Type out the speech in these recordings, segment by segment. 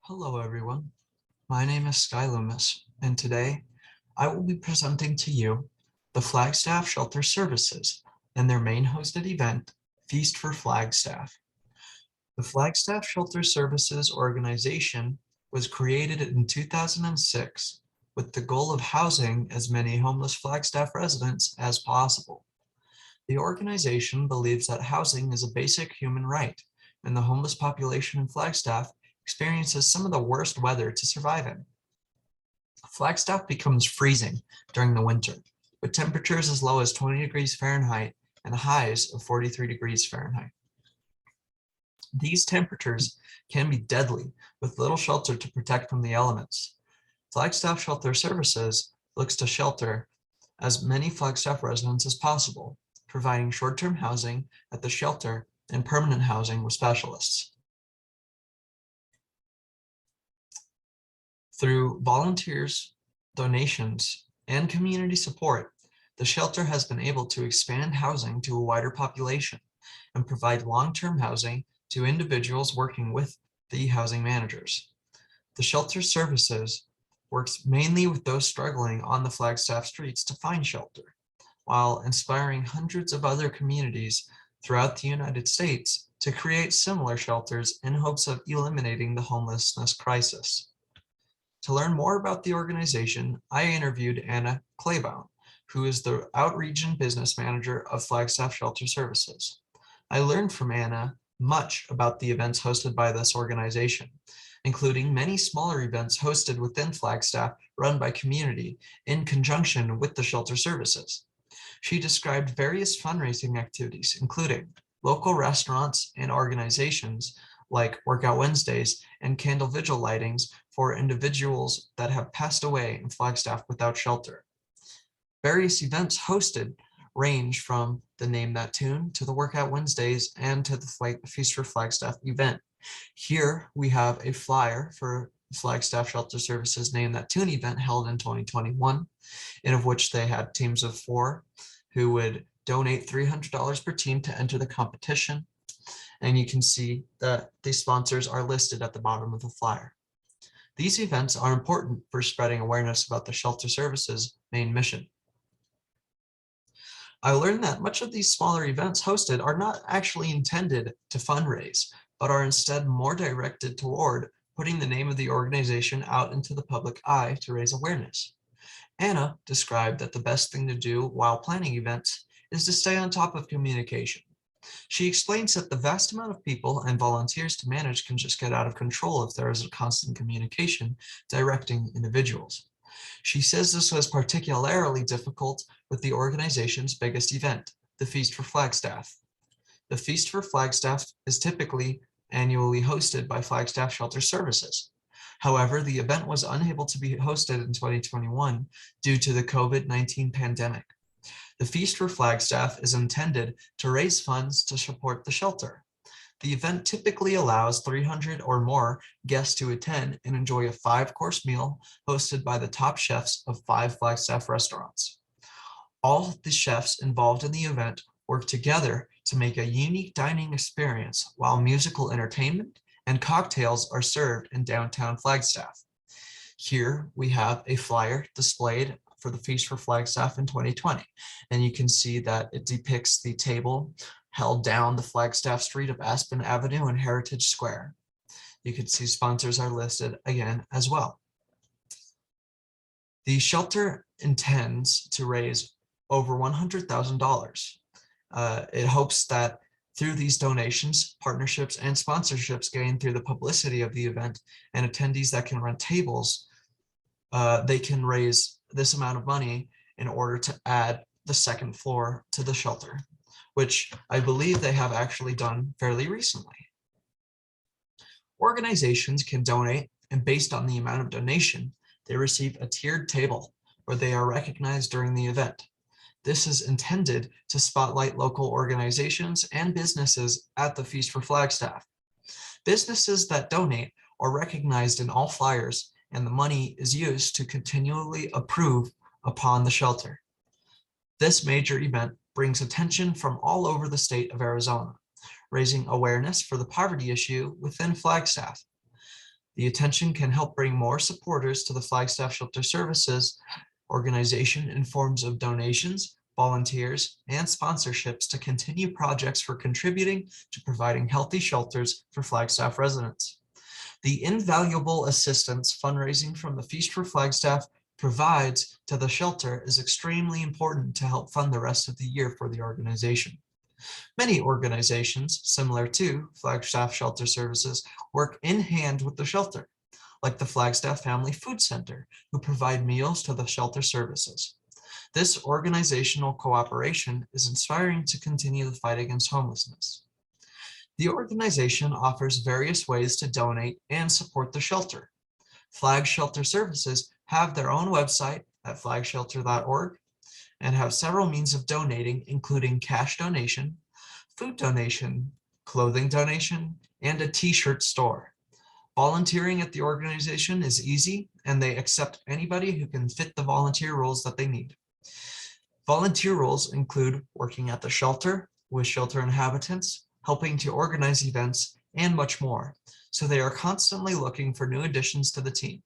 Hello everyone, my name is Sky Loomis, and today I will be presenting to you the Flagstaff Shelter Services and their main hosted event, Feast for Flagstaff. The Flagstaff Shelter Services organization was created in 2006 with the goal of housing as many homeless Flagstaff residents as possible. The organization believes that housing is a basic human right, and the homeless population in Flagstaff experiences some of the worst weather to survive in. Flagstaff becomes freezing during the winter, with temperatures as low as 20 degrees Fahrenheit and highs of 43 degrees Fahrenheit. These temperatures can be deadly, with little shelter to protect from the elements. Flagstaff Shelter Services looks to shelter as many Flagstaff residents as possible, providing short-term housing at the shelter and permanent housing with specialists. Through volunteers, donations, and community support, the shelter has been able to expand housing to a wider population and provide long-term housing to individuals working with the housing managers. The shelter services works mainly with those struggling on the Flagstaff streets to find shelter, while inspiring hundreds of other communities throughout the United States to create similar shelters in hopes of eliminating the homelessness crisis. To learn more about the organization, I interviewed Anna Claiborne, who is the Outreach and Business Manager of Flagstaff Shelter Services. I learned from Anna much about the events hosted by this organization, including many smaller events hosted within Flagstaff run by community in conjunction with the shelter services. She described various fundraising activities, including local restaurants and organizations like Workout Wednesdays and candle vigil lightings for individuals that have passed away in Flagstaff without shelter. Various events hosted range from the Name That Tune to the Workout Wednesdays and to the Feast for Flagstaff event. Here we have a flyer for Flagstaff Shelter Services Name That Tune event held in 2021, in which they had teams of 4 who would donate $300 per team to enter the competition. And you can see that the sponsors are listed at the bottom of the flyer. These events are important for spreading awareness about the shelter services main mission. I learned that much of these smaller events hosted are not actually intended to fundraise, but are instead more directed toward putting the name of the organization out into the public eye to raise awareness. Anna described that the best thing to do while planning events is to stay on top of communication. She explains that the vast amount of people and volunteers to manage can just get out of control if there is a constant communication directing individuals. She says this was particularly difficult with the organization's biggest event, the Feast for Flagstaff. The Feast for Flagstaff is typically annually hosted by Flagstaff Shelter Services. However, the event was unable to be hosted in 2021 due to the COVID-19 pandemic. The Feast for Flagstaff is intended to raise funds to support the shelter. The event typically allows 300 or more guests to attend and enjoy a 5-course meal hosted by the top chefs of 5 Flagstaff restaurants. All the chefs involved in the event work together to make a unique dining experience while musical entertainment and cocktails are served in downtown Flagstaff. Here we have a flyer displayed for the Feast for Flagstaff in 2020. And you can see that it depicts the table held down the Flagstaff Street of Aspen Avenue and Heritage Square. You can see sponsors are listed again as well. The shelter intends to raise over $100,000. It hopes that through these donations, partnerships, and sponsorships gained through the publicity of the event and attendees that can rent tables, they can raise this amount of money in order to add the 2nd floor to the shelter, which I believe they have actually done fairly recently. Organizations can donate, and based on the amount of donation, they receive a tiered table where they are recognized during the event. This is intended to spotlight local organizations and businesses at the Feast for Flagstaff. Businesses that donate are recognized in all flyers, and the money is used to continually improve upon the shelter. This major event brings attention from all over the state of Arizona, raising awareness for the poverty issue within Flagstaff. The attention can help bring more supporters to the Flagstaff Shelter Services organization in forms of donations, volunteers, and sponsorships to continue projects for contributing to providing healthy shelters for Flagstaff residents. The invaluable assistance fundraising from the Feast for Flagstaff provides to the shelter is extremely important to help fund the rest of the year for the organization. Many organizations similar to Flagstaff Shelter Services work in hand with the shelter, like the Flagstaff Family Food Center, who provide meals to the shelter services. This organizational cooperation is inspiring to continue the fight against homelessness. The organization offers various ways to donate and support the shelter. Flag Shelter Services have their own website at flagshelter.org and have several means of donating, including cash donation, food donation, clothing donation, and a t-shirt store. Volunteering at the organization is easy, and they accept anybody who can fit the volunteer roles that they need. Volunteer roles include working at the shelter with shelter inhabitants, helping to organize events, and much more. So they are constantly looking for new additions to the team.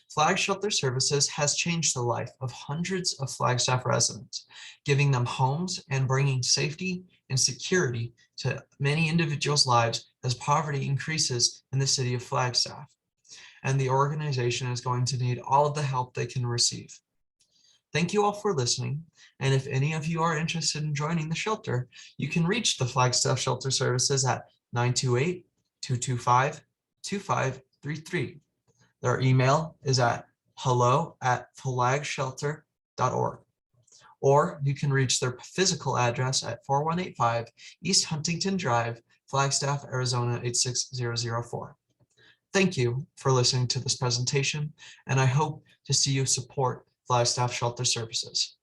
Flag Shelter Services has changed the life of hundreds of Flagstaff residents, giving them homes and bringing safety and security to many individuals' lives as poverty increases in the city of Flagstaff. And the organization is going to need all of the help they can receive. Thank you all for listening. And if any of you are interested in joining the shelter, you can reach the Flagstaff Shelter Services at 928-225-2533. Their email is at hello@flagshelter.org. Or you can reach their physical address at 4185 East Huntington Drive, Flagstaff, Arizona 86004. Thank you for listening to this presentation, and I hope to see you support Flagstaff Shelter Services.